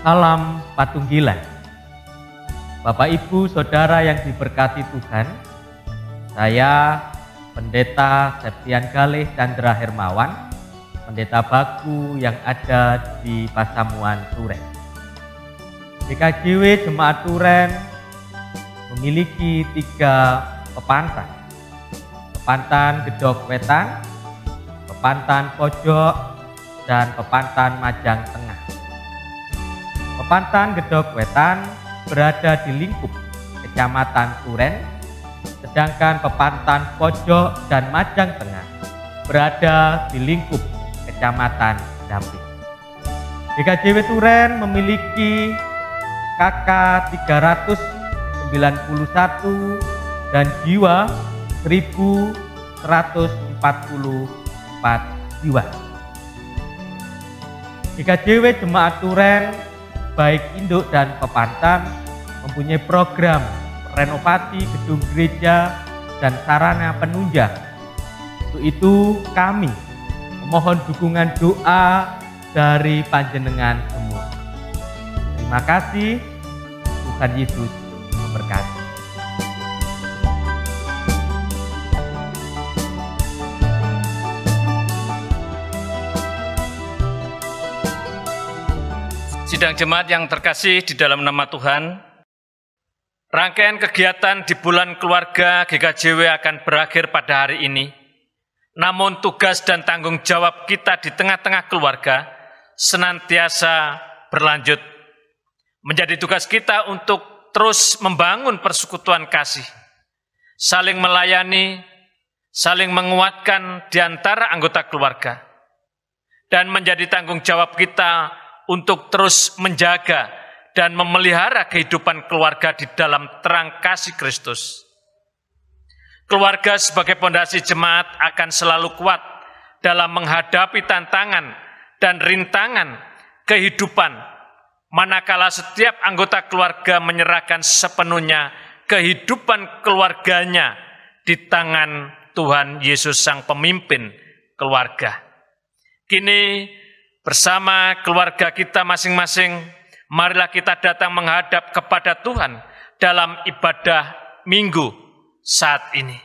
Salam Patunggilan. Bapak Ibu Saudara yang diberkati Tuhan, saya Pendeta Septian Galih Chandra Hermawan, Pendeta Baku yang ada di Pasamuan Turen. GKJW Jemaat Turen memiliki 3 pepantan. Pepantan Gedok Wetan, Pepantan Pojok, dan Pepantan Majang Tengah. Pepantan Gedok Wetan berada di lingkup Kecamatan Turen, sedangkan Pepantan Pojok dan Majang Tengah berada di lingkup Kecamatan Dampit. GKJW Turen memiliki KK 391 dan jiwa 1.144 jiwa. GKJW Jemaat Turen baik induk dan pepantan mempunyai program renovasi gedung gereja dan sarana penunjang. Untuk itu kami memohon dukungan doa dari panjenengan semua. Terima kasih. Tuhan Yesus memberkati. Sidang jemaat yang terkasih di dalam nama Tuhan, rangkaian kegiatan di bulan keluarga GKJW akan berakhir pada hari ini. Namun tugas dan tanggung jawab kita di tengah-tengah keluarga senantiasa berlanjut. Menjadi tugas kita untuk terus membangun persekutuan kasih, saling melayani, saling menguatkan di antara anggota keluarga, dan menjadi tanggung jawab kita untuk terus menjaga dan memelihara kehidupan keluarga di dalam terang kasih Kristus. Keluarga sebagai pondasi jemaat akan selalu kuat dalam menghadapi tantangan dan rintangan kehidupan, manakala setiap anggota keluarga menyerahkan sepenuhnya kehidupan keluarganya di tangan Tuhan Yesus Sang Pemimpin keluarga. Kini bersama keluarga kita masing-masing, marilah kita datang menghadap kepada Tuhan dalam ibadah minggu saat ini.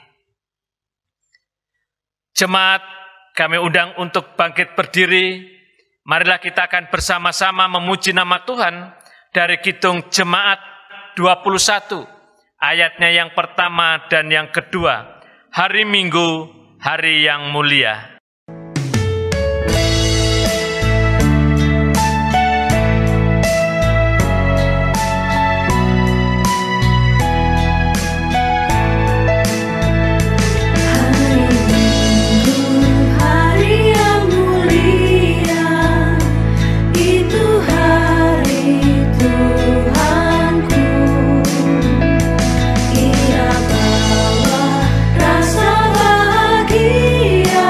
Jemaat, kami undang untuk bangkit berdiri. Marilah kita akan bersama-sama memuji nama Tuhan dari Kidung Jemaat 21, ayatnya yang pertama dan yang kedua. Hari Minggu, hari yang mulia. Ia bawa rasa bahagia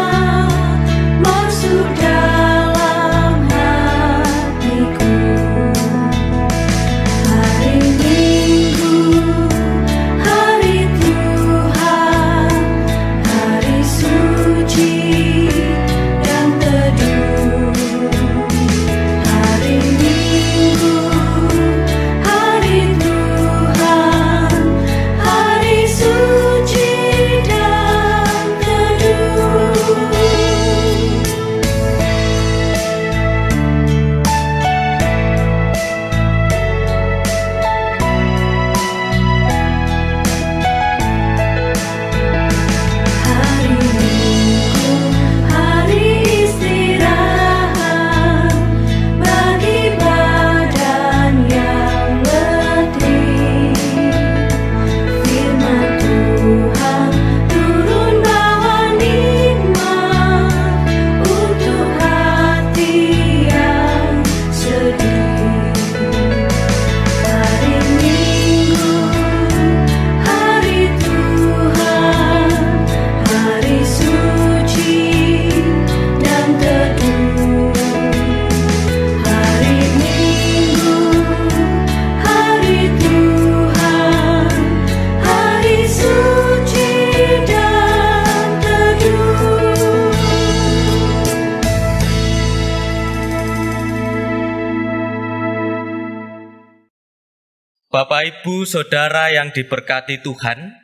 Bapak, Ibu, Saudara yang diberkati Tuhan,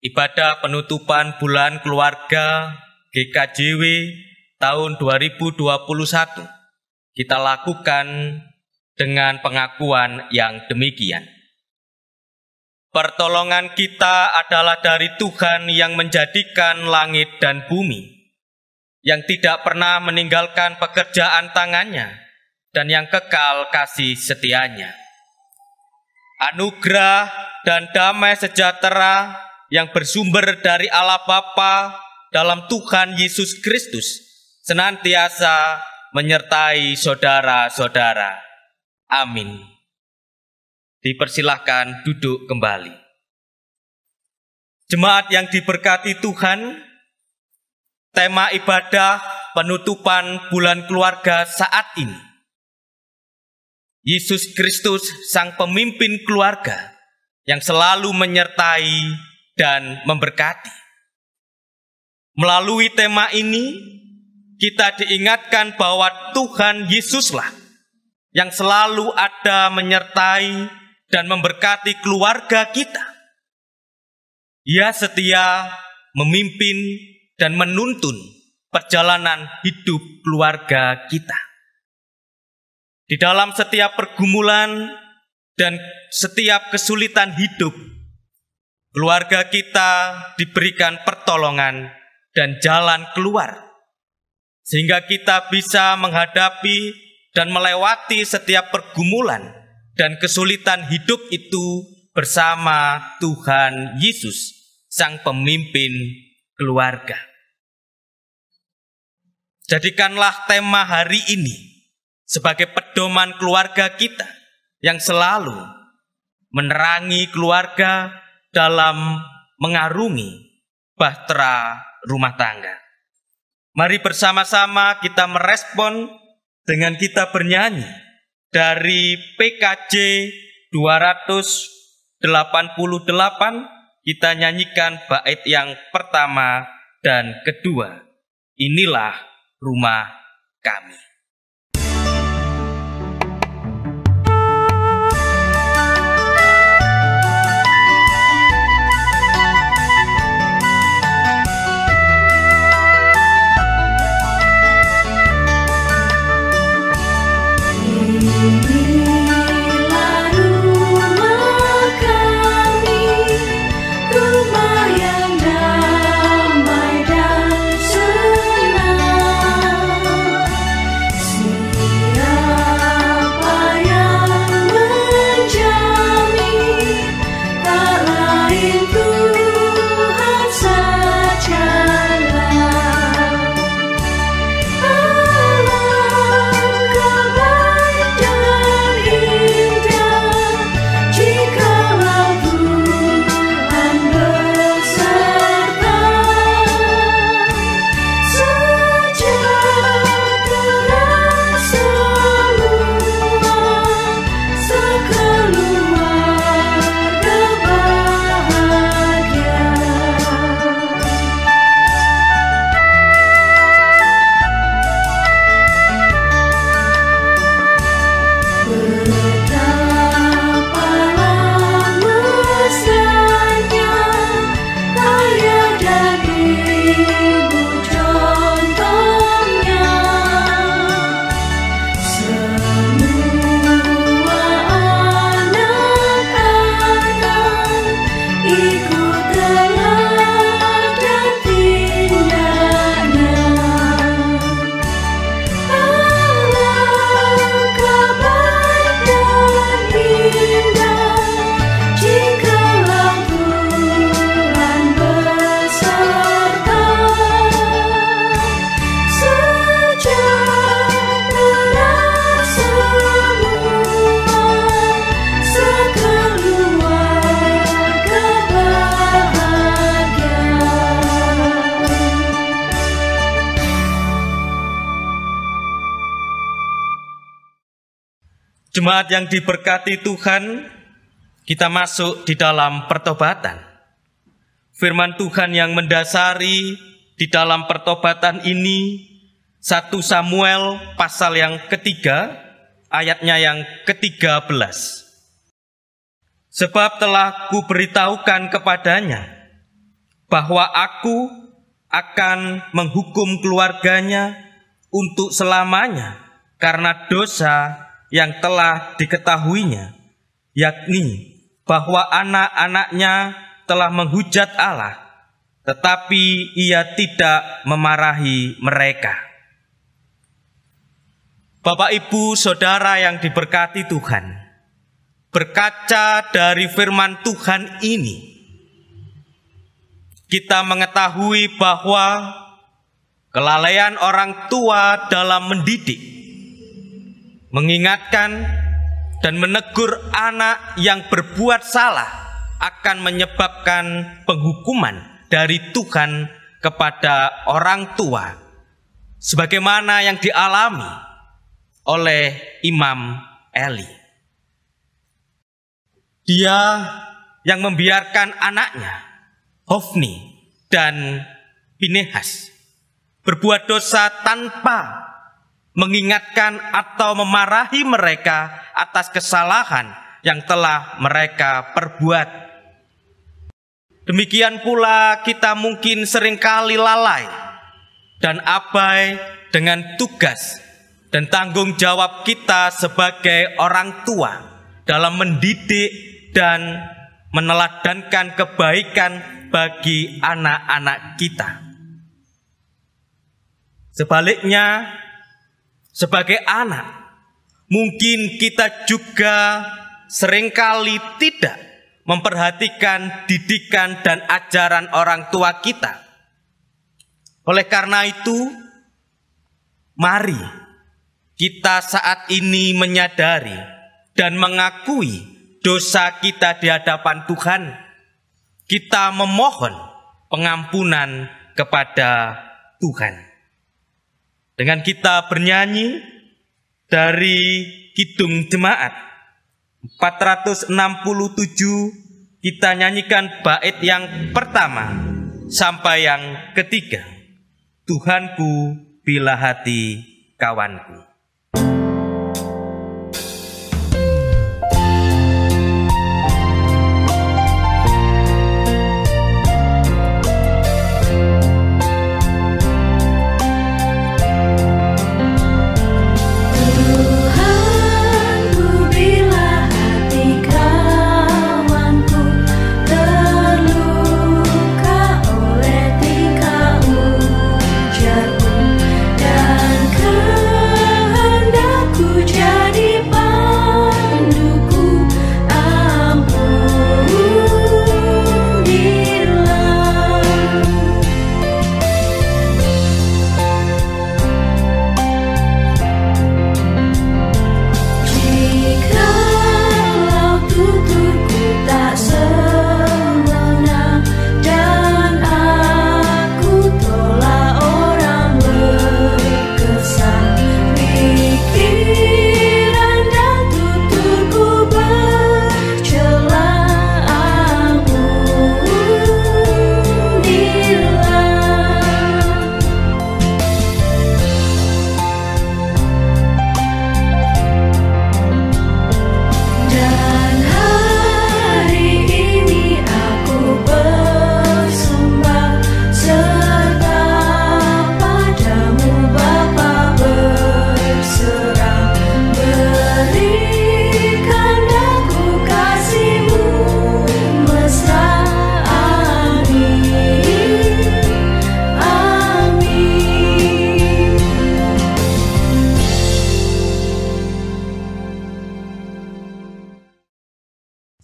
ibadah penutupan bulan keluarga GKJW tahun 2021 kita lakukan dengan pengakuan yang demikian. Pertolongan kita adalah dari Tuhan yang menjadikan langit dan bumi, yang tidak pernah meninggalkan pekerjaan tangannya, dan yang kekal kasih setianya. Anugerah dan damai sejahtera yang bersumber dari Allah Bapa dalam Tuhan Yesus Kristus senantiasa menyertai saudara-saudara. Amin. Dipersilahkan duduk kembali. Jemaat yang diberkati Tuhan, tema ibadah penutupan bulan keluarga saat ini, Yesus Kristus, Sang Pemimpin keluarga yang selalu menyertai dan memberkati. Melalui tema ini, kita diingatkan bahwa Tuhan Yesuslah yang selalu ada menyertai dan memberkati keluarga kita. Ia setia memimpin dan menuntun perjalanan hidup keluarga kita. Di dalam setiap pergumulan dan setiap kesulitan hidup, keluarga kita diberikan pertolongan dan jalan keluar, sehingga kita bisa menghadapi dan melewati setiap pergumulan dan kesulitan hidup itu bersama Tuhan Yesus, Sang Pemimpin keluarga. Jadikanlah tema hari ini sebagai pedoman keluarga kita yang selalu menerangi keluarga dalam mengarungi bahtera rumah tangga. Mari bersama-sama kita merespon dengan kita bernyanyi dari PKJ 288, kita nyanyikan bait yang pertama dan kedua. Inilah rumah kami. Jemaat yang diberkati Tuhan, kita masuk di dalam pertobatan. Firman Tuhan yang mendasari di dalam pertobatan ini 1 Samuel pasal yang ketiga, ayatnya yang ke-13. Sebab telah kuberitahukan kepadanya bahwa aku akan menghukum keluarganya untuk selamanya karena dosa yang telah diketahuinya, yakni bahwa anak-anaknya telah menghujat Allah, tetapi ia tidak memarahi mereka. Bapak, Ibu, Saudara yang diberkati Tuhan, berkaca dari firman Tuhan ini, kita mengetahui bahwa kelalaian orang tua dalam mendidik, mengingatkan dan menegur anak yang berbuat salah akan menyebabkan penghukuman dari Tuhan kepada orang tua, sebagaimana yang dialami oleh Imam Eli. Dia yang membiarkan anaknya Hofni dan Pinehas berbuat dosa tanpa mengingatkan atau memarahi mereka atas kesalahan yang telah mereka perbuat. Demikian pula kita mungkin seringkali lalai dan abai dengan tugas dan tanggung jawab kita sebagai orang tua dalam mendidik dan meneladankan kebaikan bagi anak-anak kita. Sebaliknya, sebagai anak, mungkin kita juga seringkali tidak memperhatikan didikan dan ajaran orang tua kita. Oleh karena itu, mari kita saat ini menyadari dan mengakui dosa kita di hadapan Tuhan. Kita memohon pengampunan kepada Tuhan. Dengan kita bernyanyi dari Kidung Jemaat 467, kita nyanyikan bait yang pertama sampai yang ketiga. Tuhanku bila hati kawanku.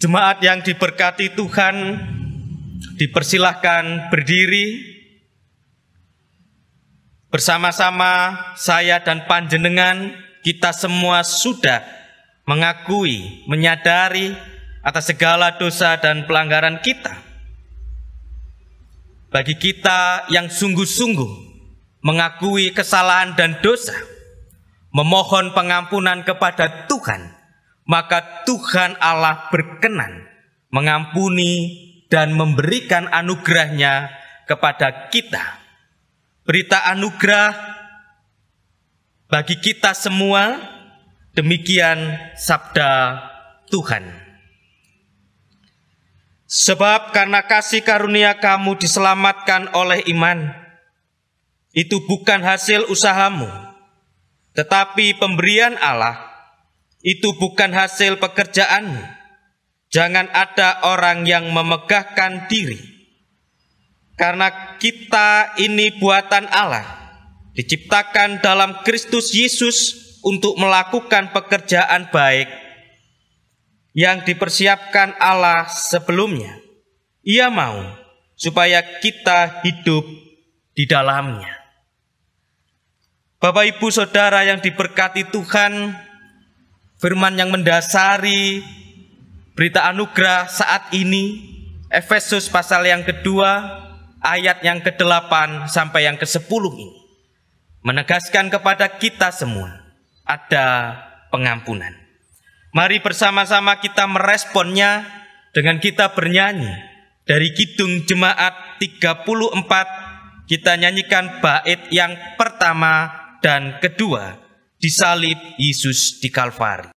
Jemaat yang diberkati Tuhan, dipersilahkan berdiri. Bersama-sama saya dan panjenengan, kita semua sudah mengakui, menyadari atas segala dosa dan pelanggaran kita. Bagi kita yang sungguh-sungguh mengakui kesalahan dan dosa, memohon pengampunan kepada Tuhan, maka Tuhan Allah berkenan mengampuni dan memberikan anugerahnya kepada kita. Berita anugerah bagi kita semua, demikian sabda Tuhan. Sebab karena kasih karunia kamu diselamatkan oleh iman. Itu bukan hasil usahamu, tetapi pemberian Allah. Itu bukan hasil pekerjaanmu. Jangan ada orang yang memegahkan diri. Karena kita ini buatan Allah, diciptakan dalam Kristus Yesus untuk melakukan pekerjaan baik yang dipersiapkan Allah sebelumnya. Ia mau supaya kita hidup di dalamnya. Bapak, Ibu, Saudara yang diberkati Tuhan, firman yang mendasari berita anugerah saat ini, Efesus pasal yang kedua, ayat yang ke-8 sampai yang ke-10 ini, menegaskan kepada kita semua ada pengampunan. Mari bersama-sama kita meresponnya dengan kita bernyanyi. Dari Kidung Jemaat 34, kita nyanyikan bait yang pertama dan kedua, Disalib Yesus di Kalvari.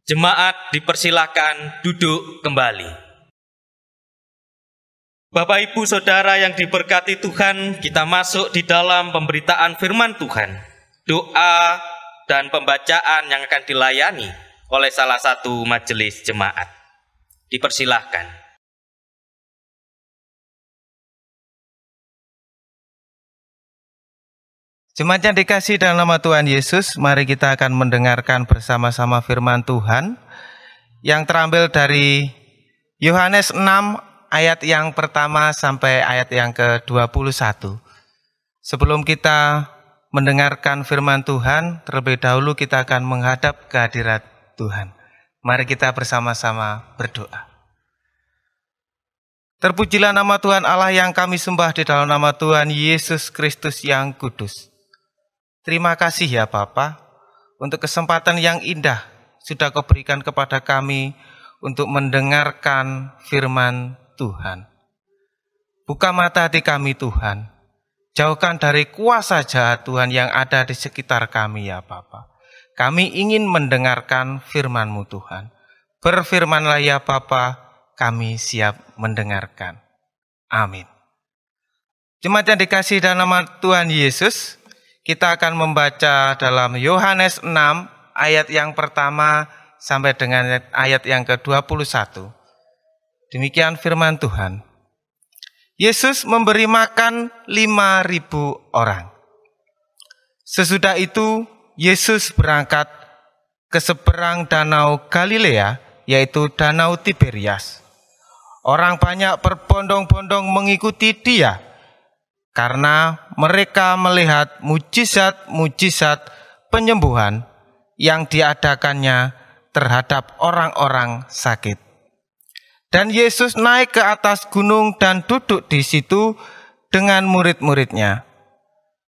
Jemaat dipersilakan duduk kembali. Bapak, Ibu, Saudara yang diberkati Tuhan, kita masuk di dalam pemberitaan firman Tuhan. Doa dan pembacaan yang akan dilayani oleh salah satu majelis jemaat. Dipersilahkan. Jemaat yang dikasihi dalam nama Tuhan Yesus, mari kita akan mendengarkan bersama-sama firman Tuhan yang terambil dari Yohanes 6 ayat yang pertama sampai ayat yang ke-21. Sebelum kita mendengarkan firman Tuhan, terlebih dahulu kita akan menghadap ke hadirat Tuhan. Mari kita bersama-sama berdoa. Terpujilah nama Tuhan Allah yang kami sembah di dalam nama Tuhan Yesus Kristus yang kudus. Terima kasih ya Bapa, untuk kesempatan yang indah sudah Kau berikan kepada kami untuk mendengarkan firman Tuhan. Buka mata hati kami Tuhan, jauhkan dari kuasa jahat Tuhan yang ada di sekitar kami ya Bapa. Kami ingin mendengarkan firman-Mu Tuhan. Berfirmanlah ya Bapa, kami siap mendengarkan. Amin. Jemaat yang dikasihi dalam nama Tuhan Yesus, kita akan membaca dalam Yohanes 6 ayat yang pertama sampai dengan ayat yang ke-21. Demikian firman Tuhan. Yesus memberi makan 5.000 orang. Sesudah itu Yesus berangkat ke seberang danau Galilea, yaitu danau Tiberias. Orang banyak berbondong-bondong mengikuti Dia karena mereka melihat mujizat-mujizat penyembuhan yang diadakannya terhadap orang-orang sakit. Dan Yesus naik ke atas gunung dan duduk di situ dengan murid-muridnya.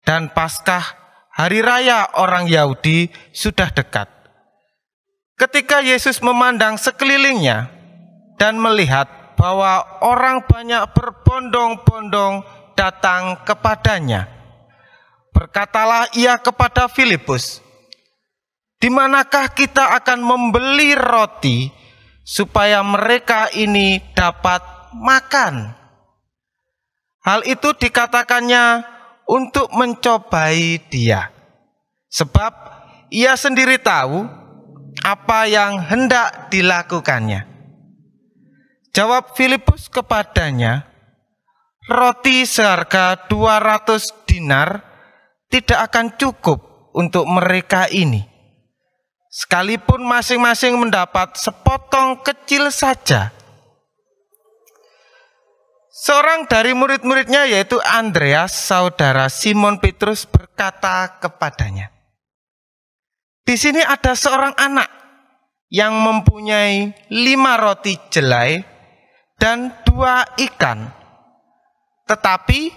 Dan Paskah, hari raya orang Yahudi, sudah dekat. Ketika Yesus memandang sekelilingnya dan melihat bahwa orang banyak berbondong-bondong datang kepadanya, berkatalah ia kepada Filipus, "Di manakah kita akan membeli roti supaya mereka ini dapat makan?" Hal itu dikatakannya untuk mencobai Dia, sebab ia sendiri tahu apa yang hendak dilakukannya. Jawab Filipus kepadanya, "Roti seharga 200 dinar tidak akan cukup untuk mereka ini, sekalipun masing-masing mendapat sepotong kecil saja." Seorang dari murid-muridnya, yaitu Andreas, saudara Simon Petrus, berkata kepadanya, "Di sini ada seorang anak yang mempunyai 5 roti jelai dan 2 ikan. Tetapi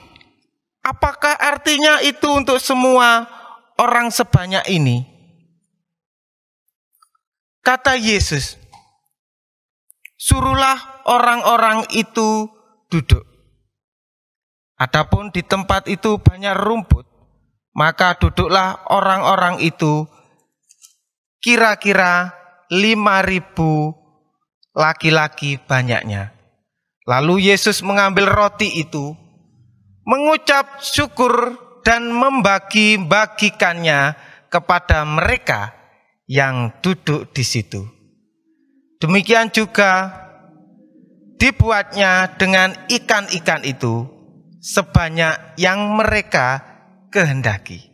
apakah artinya itu untuk semua orang sebanyak ini?" Kata Yesus, "Suruhlah orang-orang itu duduk." Adapun di tempat itu banyak rumput, maka duduklah orang-orang itu, kira-kira 5.000 laki-laki banyaknya. Lalu Yesus mengambil roti itu, mengucap syukur dan membagi-bagikannya kepada mereka yang duduk di situ. Demikian juga dibuatnya dengan ikan-ikan itu sebanyak yang mereka kehendaki.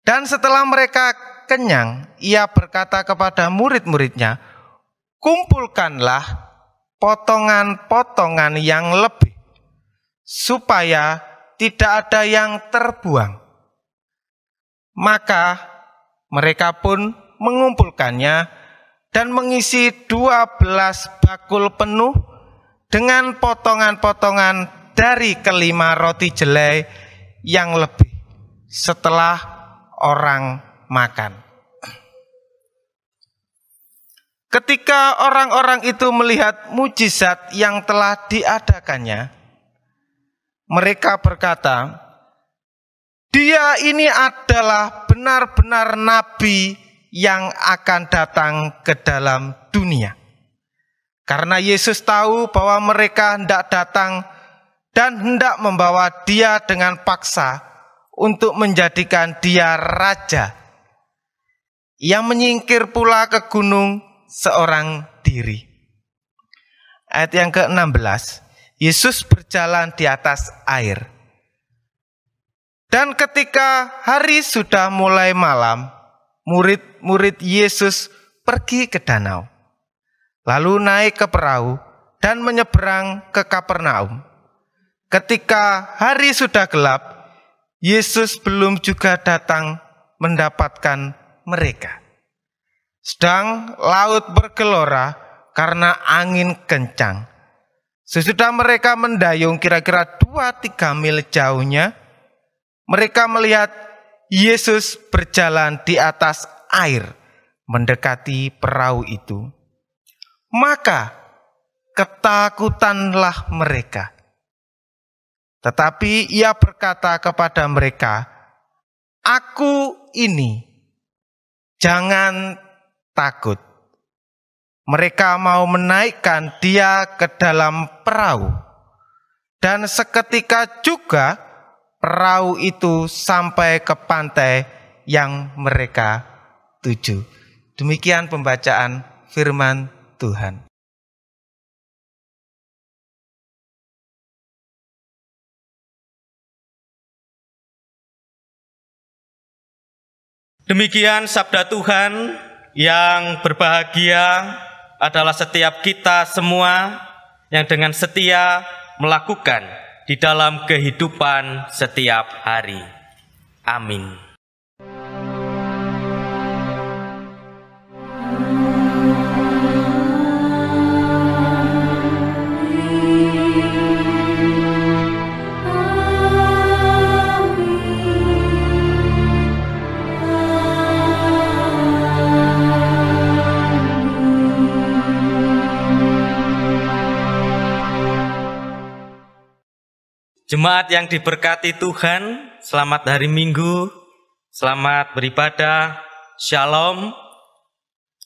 Dan setelah mereka kenyang, ia berkata kepada murid-muridnya, "Kumpulkanlah potongan-potongan yang lebih, supaya tidak ada yang terbuang." Maka mereka pun mengumpulkannya dan mengisi 12 bakul penuh dengan potongan-potongan dari kelima roti jelai yang lebih setelah orang makan. Ketika orang-orang itu melihat mujizat yang telah diadakannya, mereka berkata, "Dia ini adalah benar-benar nabi yang akan datang ke dalam dunia." Karena Yesus tahu bahwa mereka hendak datang dan hendak membawa Dia dengan paksa untuk menjadikan Dia raja, ia menyingkir pula ke gunung seorang diri. Ayat yang ke-16, Yesus berjalan di atas air. Dan ketika hari sudah mulai malam, murid-murid Yesus pergi ke danau, lalu naik ke perahu dan menyeberang ke Kapernaum. Ketika hari sudah gelap, Yesus belum juga datang mendapatkan mereka. Sedang laut bergelora karena angin kencang. Sesudah mereka mendayung kira-kira 2-3 mil jauhnya, mereka melihat Yesus berjalan di atas air mendekati perahu itu. Maka ketakutanlah mereka. Tetapi ia berkata kepada mereka, "Aku ini, jangan takut." Mereka mau menaikkan Dia ke dalam perahu, dan seketika juga perahu itu sampai ke pantai yang mereka tuju. Demikian pembacaan firman Tuhan. Demikian sabda Tuhan. Yang berbahagia adalah setiap kita semua yang dengan setia melakukan di dalam kehidupan setiap hari. Amin. Jemaat yang diberkati Tuhan, selamat hari Minggu, selamat beribadah, Shalom.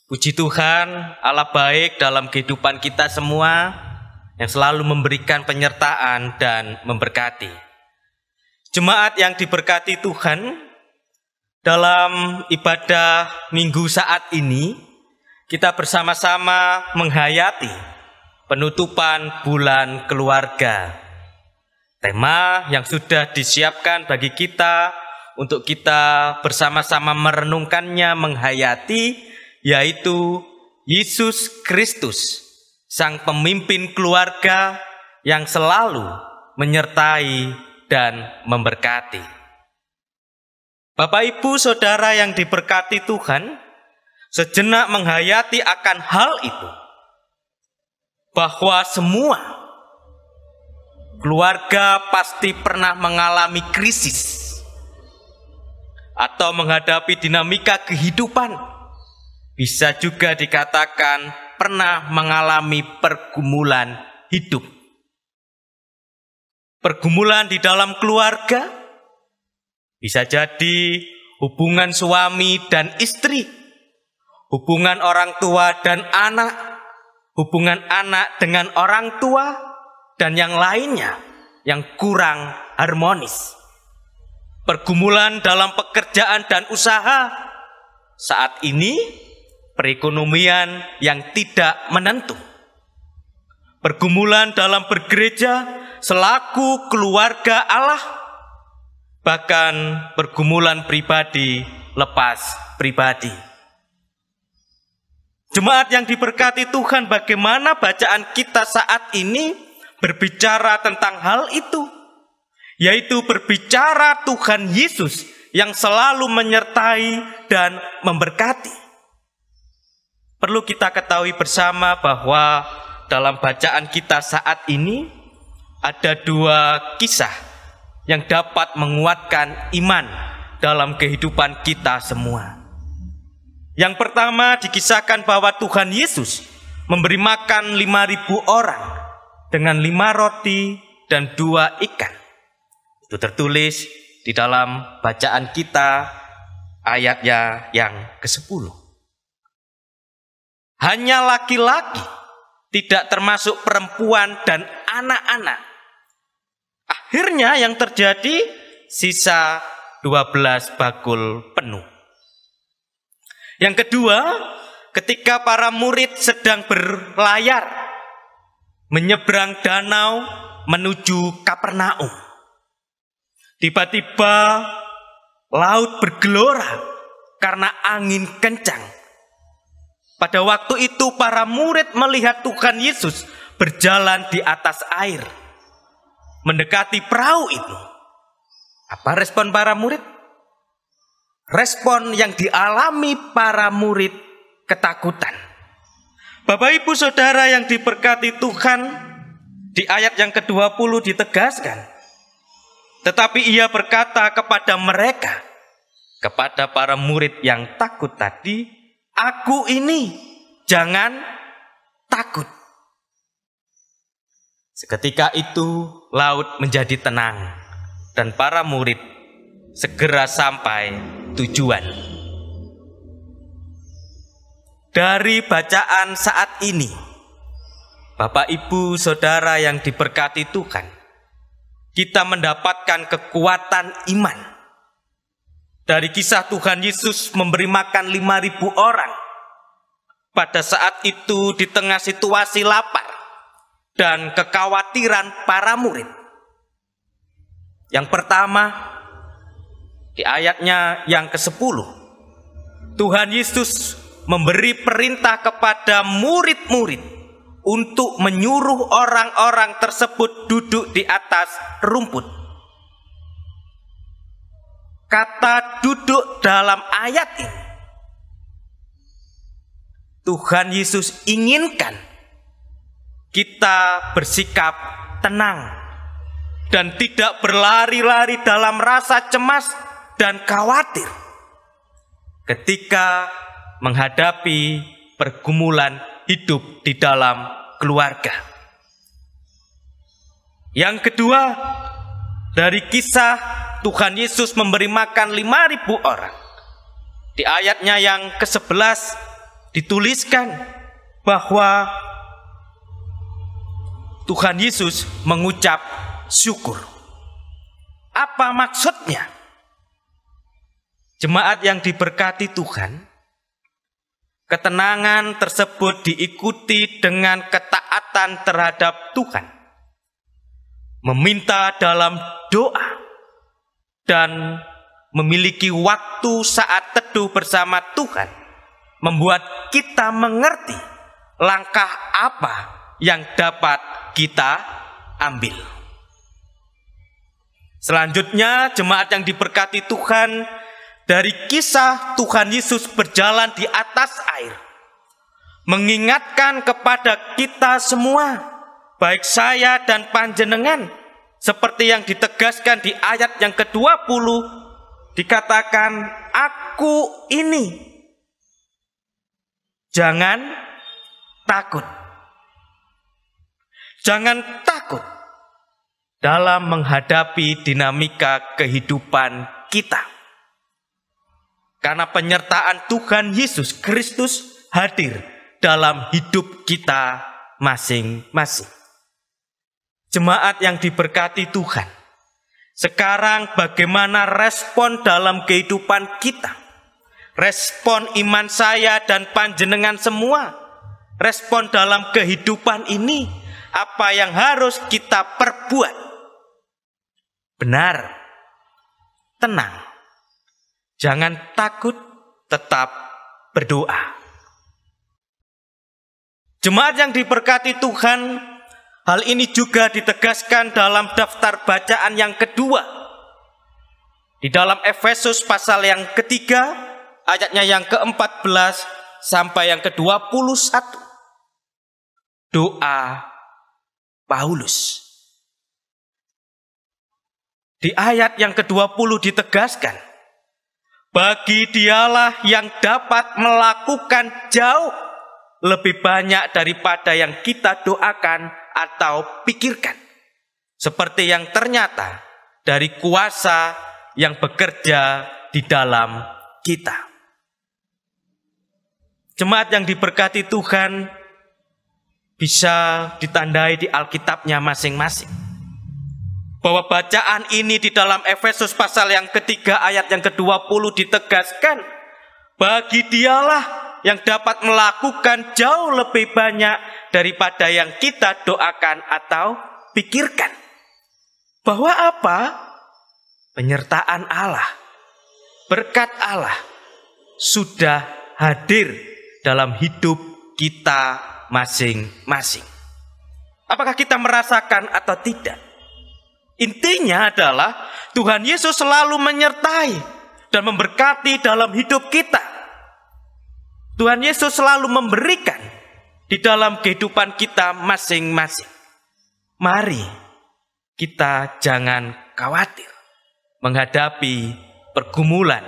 Puji Tuhan, Allah baik dalam kehidupan kita semua, yang selalu memberikan penyertaan dan memberkati. Jemaat yang diberkati Tuhan, dalam ibadah Minggu saat ini, kita bersama-sama menghayati penutupan bulan keluarga. Tema yang sudah disiapkan bagi kita untuk kita bersama-sama merenungkannya, menghayati, yaitu Yesus Kristus, Sang Pemimpin keluarga yang selalu menyertai dan memberkati. Bapak, Ibu, Saudara yang diberkati Tuhan, sejenak menghayati akan hal itu, bahwa semua keluarga pasti pernah mengalami krisis atau menghadapi dinamika kehidupan. Bisa juga dikatakan pernah mengalami pergumulan hidup. Pergumulan di dalam keluarga bisa jadi hubungan suami dan istri, hubungan orang tua dan anak, hubungan anak dengan orang tua, dan yang lainnya yang kurang harmonis. Pergumulan dalam pekerjaan dan usaha saat ini, perekonomian yang tidak menentu. Pergumulan dalam bergereja selaku keluarga Allah, bahkan pergumulan pribadi lepas pribadi. Jemaat yang diberkati Tuhan, bagaimana bacaan kita saat ini berbicara tentang hal itu, yaitu berbicara Tuhan Yesus yang selalu menyertai dan memberkati. Perlu kita ketahui bersama bahwa dalam bacaan kita saat ini ada dua kisah yang dapat menguatkan iman dalam kehidupan kita semua. Yang pertama dikisahkan bahwa Tuhan Yesus memberi makan 5.000 orang dengan 5 roti dan 2 ikan. Itu tertulis di dalam bacaan kita ayatnya yang ke-10. Hanya laki-laki, tidak termasuk perempuan dan anak-anak. Akhirnya yang terjadi sisa 12 bakul penuh. Yang kedua, ketika para murid sedang berlayar menyeberang danau menuju Kapernaum, tiba-tiba laut bergelora karena angin kencang. Pada waktu itu para murid melihat Tuhan Yesus berjalan di atas air, mendekati perahu itu. Apa respon para murid? Respon yang dialami para murid ketakutan. Bapak, Ibu, Saudara yang diberkati Tuhan, di ayat yang ke-20 ditegaskan, tetapi ia berkata kepada mereka, kepada para murid yang takut tadi, aku ini, jangan takut. Seketika itu laut menjadi tenang dan para murid segera sampai tujuan. Dari bacaan saat ini, Bapak, Ibu, Saudara yang diberkati Tuhan, kita mendapatkan kekuatan iman. Dari kisah Tuhan Yesus memberi makan 5.000 orang. Pada saat itu di tengah situasi lapar dan kekhawatiran para murid. Yang pertama, di ayatnya yang ke-10, Tuhan Yesus memberi perintah kepada murid-murid untuk menyuruh orang-orang tersebut duduk di atas rumput. Kata duduk dalam ayat ini, Tuhan Yesus inginkan kita bersikap tenang dan tidak berlari-lari dalam rasa cemas dan khawatir ketika menghadapi pergumulan hidup di dalam keluarga. Yang kedua, dari kisah Tuhan Yesus memberi makan 5.000 orang. Di ayatnya yang ke-11 dituliskan bahwa Tuhan Yesus mengucap syukur. Apa maksudnya? Jemaat yang diberkati Tuhan, ketenangan tersebut diikuti dengan ketaatan terhadap Tuhan, meminta dalam doa, dan memiliki waktu saat teduh bersama Tuhan, membuat kita mengerti langkah apa yang dapat kita ambil. Selanjutnya, jemaat yang diberkati Tuhan, dari kisah Tuhan Yesus berjalan di atas air, mengingatkan kepada kita semua, baik saya dan panjenengan, seperti yang ditegaskan di ayat yang ke-20, dikatakan, "Aku ini." Jangan takut. Jangan takut dalam menghadapi dinamika kehidupan kita. Karena penyertaan Tuhan Yesus Kristus hadir dalam hidup kita masing-masing. Jemaat yang diberkati Tuhan, sekarang bagaimana respon dalam kehidupan kita? Respon iman saya dan panjenengan semua. Respon dalam kehidupan ini, apa yang harus kita perbuat? Benar, tenang, jangan takut, tetap berdoa. Jemaat yang diberkati Tuhan, hal ini juga ditegaskan dalam daftar bacaan yang kedua. Di dalam Efesus pasal yang ketiga, ayatnya yang ke-14 sampai yang ke-21. Doa Paulus. Di ayat yang ke-20 ditegaskan, bagi dialah yang dapat melakukan jauh lebih banyak daripada yang kita doakan atau pikirkan, seperti yang ternyata dari kuasa yang bekerja di dalam kita. Jemaat yang diberkati Tuhan, bisa ditandai di Alkitabnya masing-masing, bahwa bacaan ini di dalam Efesus pasal yang ketiga ayat yang ke-20 ditegaskan, bagi dialah yang dapat melakukan jauh lebih banyak daripada yang kita doakan atau pikirkan. Bahwa apa? Penyertaan Allah, berkat Allah sudah hadir dalam hidup kita masing-masing. Apakah kita merasakan atau tidak? Intinya adalah Tuhan Yesus selalu menyertai dan memberkati dalam hidup kita. Tuhan Yesus selalu memberikan di dalam kehidupan kita masing-masing. Mari kita jangan khawatir menghadapi pergumulan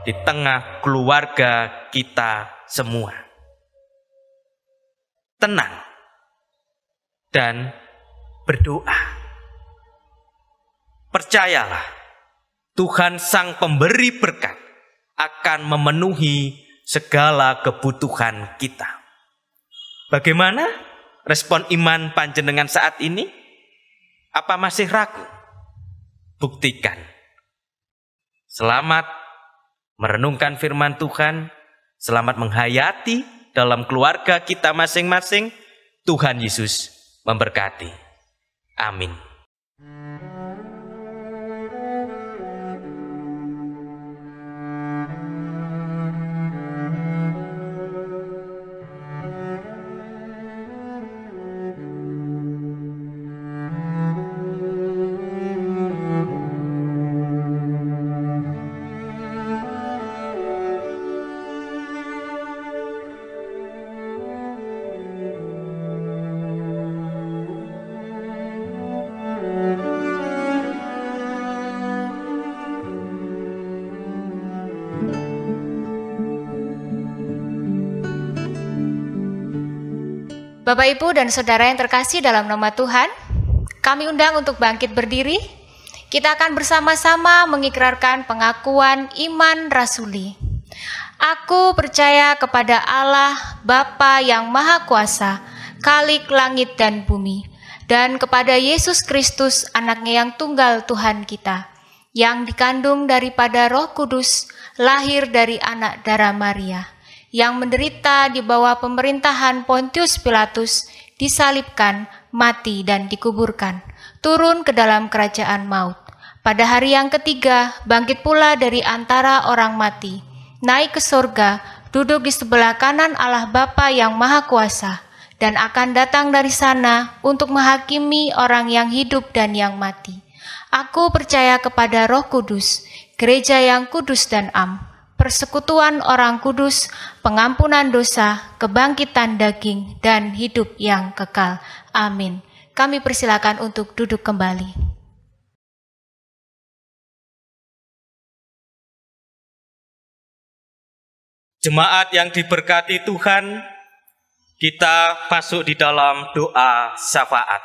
di tengah keluarga kita semua. Tenang dan berdoa. Percayalah, Tuhan Sang Pemberi berkat akan memenuhi segala kebutuhan kita. Bagaimana respon iman panjenengan saat ini? Apa masih ragu? Buktikan. Selamat merenungkan firman Tuhan, selamat menghayati dalam keluarga kita masing-masing. Tuhan Yesus memberkati. Amin. Bapak, Ibu, dan Saudara yang terkasih dalam nama Tuhan, kami undang untuk bangkit berdiri. Kita akan bersama-sama mengikrarkan pengakuan iman rasuli. Aku percaya kepada Allah, Bapa yang Maha Kuasa, Khalik langit dan bumi, dan kepada Yesus Kristus, Anaknya yang tunggal Tuhan kita, yang dikandung daripada Roh Kudus, lahir dari anak darah Maria, yang menderita di bawah pemerintahan Pontius Pilatus, disalibkan, mati dan dikuburkan, turun ke dalam kerajaan maut. Pada hari yang ketiga, bangkit pula dari antara orang mati, naik ke surga, duduk di sebelah kanan Allah Bapa yang Maha Kuasa, dan akan datang dari sana untuk menghakimi orang yang hidup dan yang mati. Aku percaya kepada Roh Kudus, gereja yang kudus dan am, persekutuan orang kudus, pengampunan dosa, kebangkitan daging, dan hidup yang kekal. Amin. Kami persilakan untuk duduk kembali. Jemaat yang diberkati Tuhan, kita masuk di dalam doa syafaat.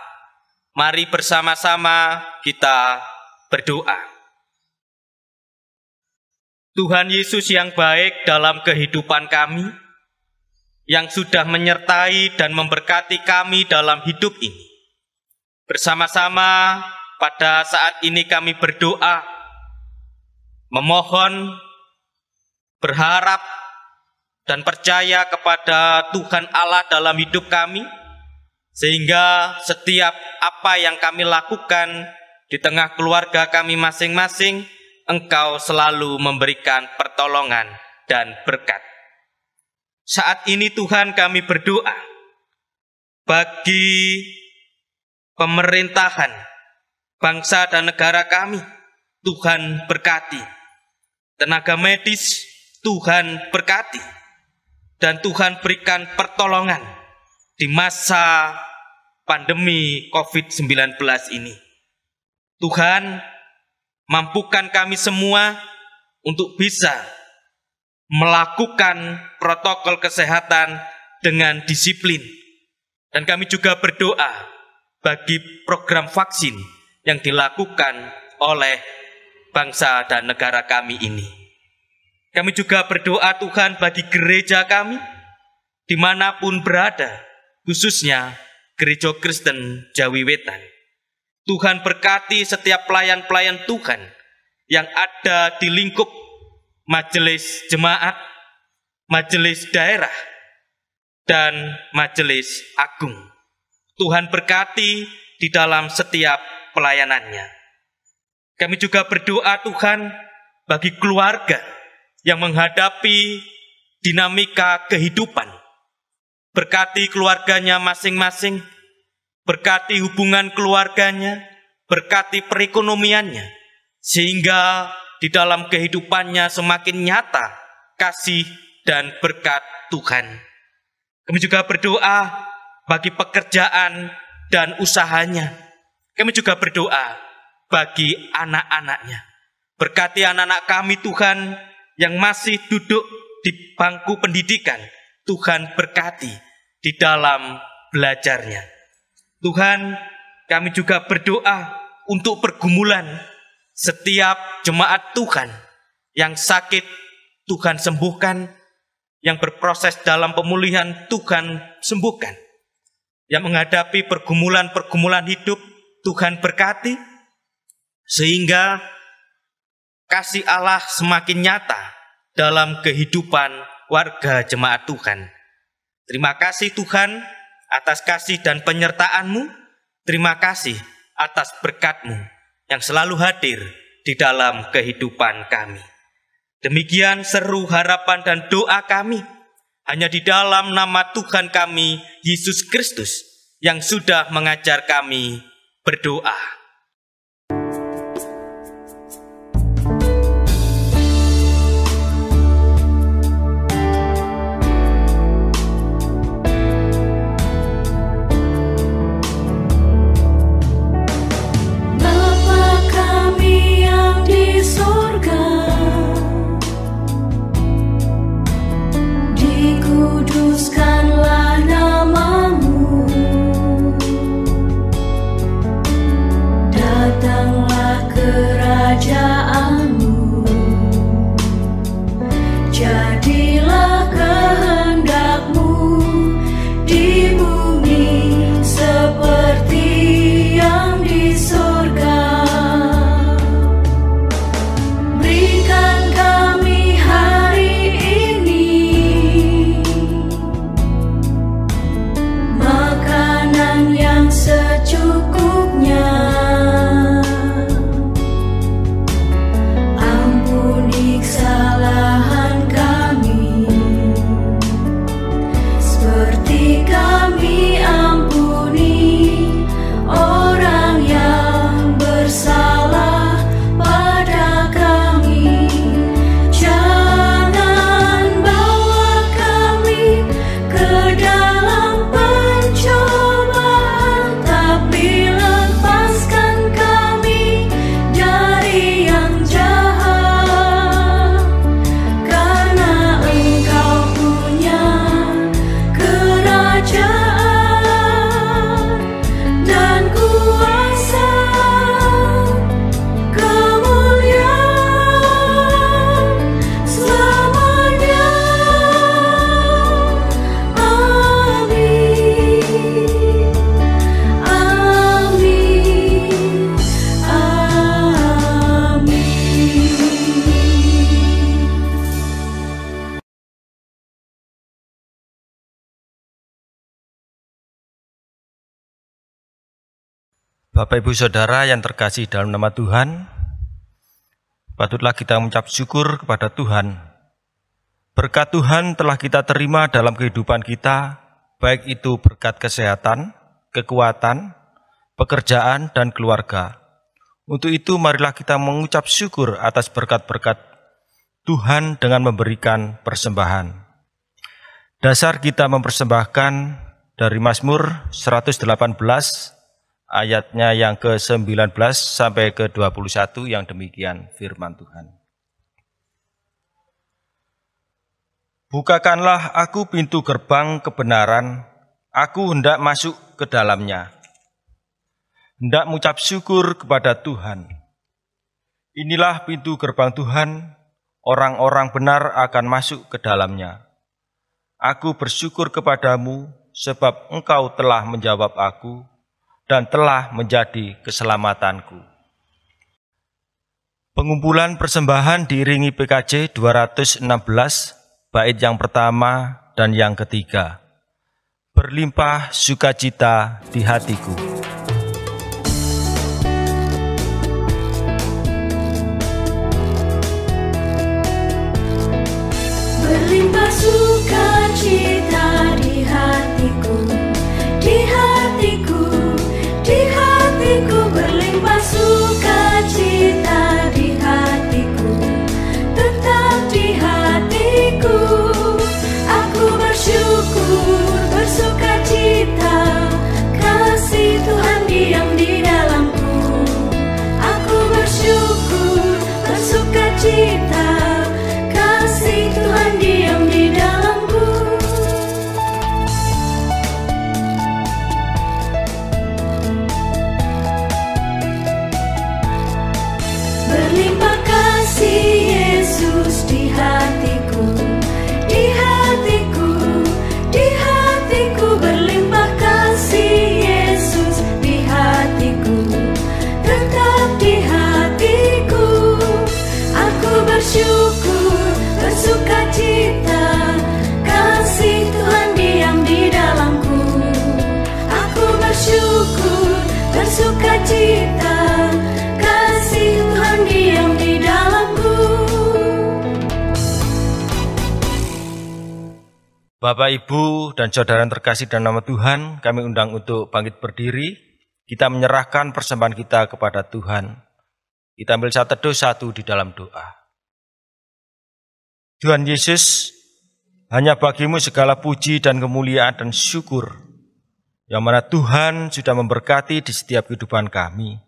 Mari bersama-sama kita berdoa. Tuhan Yesus yang baik dalam kehidupan kami, yang sudah menyertai dan memberkati kami dalam hidup ini. Bersama-sama pada saat ini kami berdoa, memohon, berharap, dan percaya kepada Tuhan Allah dalam hidup kami, sehingga setiap apa yang kami lakukan di tengah keluarga kami masing-masing, Engkau selalu memberikan pertolongan dan berkat. Saat ini Tuhan kami berdoa bagi pemerintahan bangsa dan negara kami, Tuhan berkati. Tenaga medis, Tuhan berkati. Dan Tuhan berikan pertolongan di masa pandemi COVID-19 ini. Tuhan, mampukan kami semua untuk bisa melakukan protokol kesehatan dengan disiplin. Dan kami juga berdoa bagi program vaksin yang dilakukan oleh bangsa dan negara kami ini. Kami juga berdoa Tuhan bagi gereja kami, dimanapun berada, khususnya Gereja Kristen Jawi Wetan. Tuhan berkati setiap pelayan-pelayan Tuhan yang ada di lingkup majelis jemaat, majelis daerah, dan majelis agung. Tuhan berkati di dalam setiap pelayanannya. Kami juga berdoa Tuhan bagi keluarga yang menghadapi dinamika kehidupan. Berkati keluarganya masing-masing, berkati hubungan keluarganya, berkati perekonomiannya, sehingga di dalam kehidupannya semakin nyata kasih dan berkat Tuhan. Kami juga berdoa bagi pekerjaan dan usahanya. Kami juga berdoa bagi anak-anaknya. Berkati anak-anak kami Tuhan yang masih duduk di bangku pendidikan. Tuhan berkati di dalam belajarnya. Tuhan, kami juga berdoa untuk pergumulan setiap jemaat Tuhan yang sakit, Tuhan sembuhkan, yang berproses dalam pemulihan, Tuhan sembuhkan, yang menghadapi pergumulan-pergumulan hidup, Tuhan berkati, sehingga kasih Allah semakin nyata dalam kehidupan warga jemaat Tuhan. Terima kasih Tuhan atas kasih dan penyertaan-Mu. Terima kasih atas berkat-Mu yang selalu hadir di dalam kehidupan kami. Demikian seru harapan dan doa kami hanya di dalam nama Tuhan kami, Yesus Kristus, yang sudah mengajar kami berdoa. Dikuduskanlah namamu, Bapak Ibu Saudara yang terkasih dalam nama Tuhan, patutlah kita mengucap syukur kepada Tuhan. Berkat Tuhan telah kita terima dalam kehidupan kita, baik itu berkat kesehatan, kekuatan, pekerjaan, dan keluarga. Untuk itu marilah kita mengucap syukur atas berkat-berkat Tuhan dengan memberikan persembahan. Dasar kita mempersembahkan dari Mazmur 118 ayatnya yang ke-19 sampai ke-21 yang demikian firman Tuhan. Bukakanlah aku pintu gerbang kebenaran, aku hendak masuk ke dalamnya. Hendak mengucap syukur kepada Tuhan. Inilah pintu gerbang Tuhan, orang-orang benar akan masuk ke dalamnya. Aku bersyukur kepadamu, sebab Engkau telah menjawab aku, dan telah menjadi keselamatanku. Pengumpulan persembahan diiringi PKJ 216, bait yang pertama dan yang ketiga. Berlimpah sukacita di hatiku. Berlimpah sukacita di hatiku, di hatiku. Di hatiku berlimpah sukacita, di hatiku, tetap di hatiku. Aku bersyukur, bersukacita, kasih Tuhan diam di dalamku. Aku bersyukur, bersukacita, kasih Tuhan diam di dalamku. Berlimpah kasih Yesus di hatiku, di hatiku, di hatiku. Berlimpah kasih Yesus di hatiku, tetap di hatiku. Aku bersyukur, bersukacita, kasih Tuhan diam di dalamku. Aku bersyukur, bersukacita, kasih Tuhan diam di dalamku. Bapak, Ibu, dan Saudara yang terkasih dalam nama Tuhan, kami undang untuk bangkit berdiri. Kita menyerahkan persembahan kita kepada Tuhan. Kita ambil saat teduh satu di dalam doa. Tuhan Yesus, hanya bagimu segala puji dan kemuliaan dan syukur, yang mana Tuhan sudah memberkati di setiap kehidupan kami.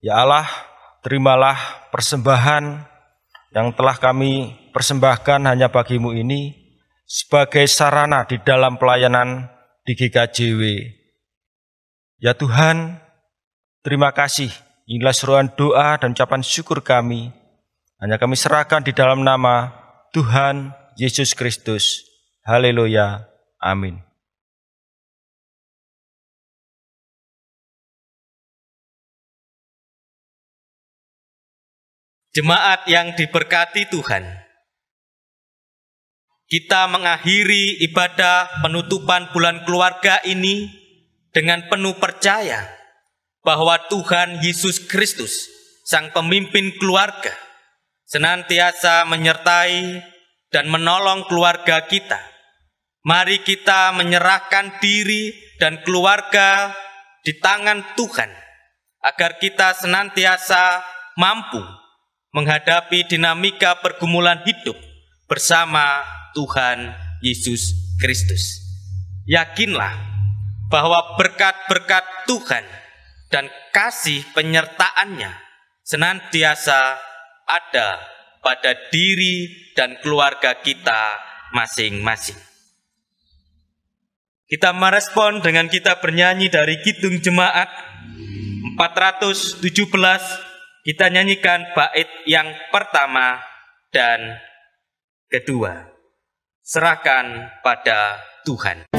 Ya Allah, terimalah persembahan yang telah kami persembahkan hanya bagimu ini sebagai sarana di dalam pelayanan di GKJW. Ya Tuhan, terima kasih. Inilah seruan doa dan ucapan syukur kami. Hanya kami serahkan di dalam nama Tuhan Yesus Kristus. Haleluya. Amin. Jemaat yang diberkati Tuhan, kita mengakhiri ibadah penutupan bulan keluarga ini dengan penuh percaya bahwa Tuhan Yesus Kristus, Sang Pemimpin keluarga, senantiasa menyertai dan menolong keluarga kita. Mari kita menyerahkan diri dan keluarga di tangan Tuhan, agar kita senantiasa mampu menghadapi dinamika pergumulan hidup bersama Tuhan Yesus Kristus. Yakinlah bahwa berkat-berkat Tuhan dan kasih penyertaannya senantiasa ada pada diri dan keluarga kita masing-masing. Kita merespon dengan kita bernyanyi dari Kidung Jemaat 417. Kita nyanyikan bait yang pertama dan kedua. Serahkan pada Tuhan.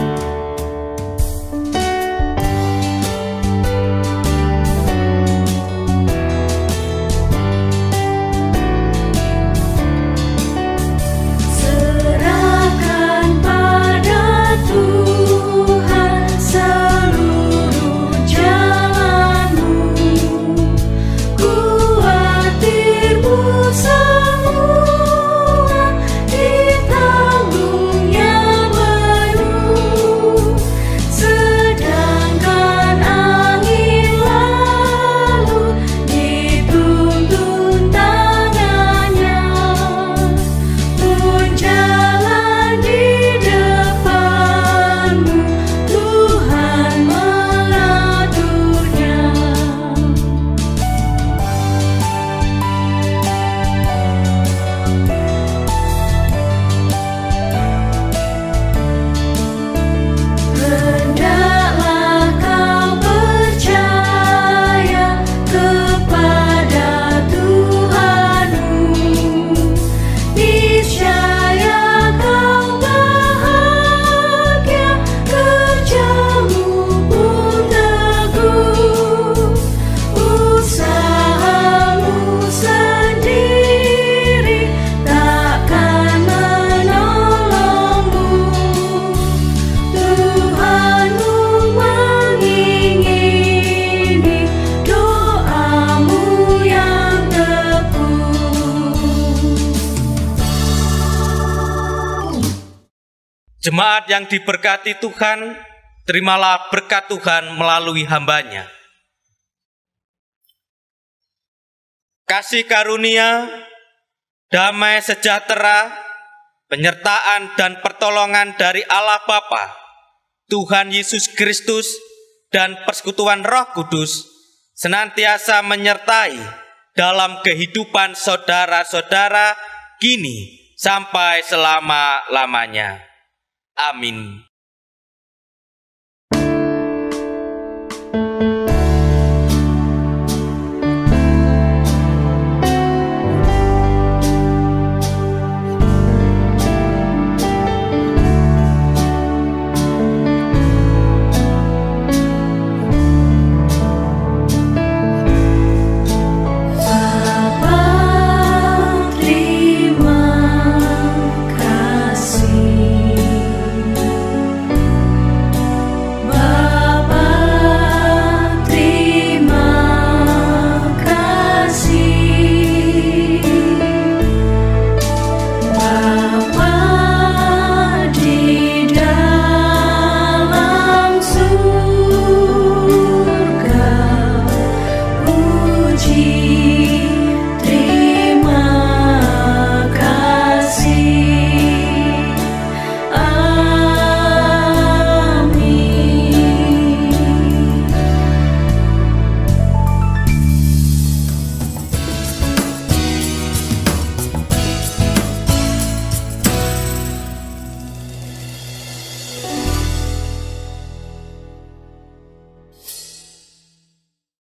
Serahkan pada Tuhan seluruh jalan. Jemaat yang diberkati Tuhan, terimalah berkat Tuhan melalui hamba-Nya. Kasih karunia, damai sejahtera, penyertaan dan pertolongan dari Allah Bapa, Tuhan Yesus Kristus, dan persekutuan Roh Kudus senantiasa menyertai dalam kehidupan saudara-saudara kini sampai selama-lamanya. Amin.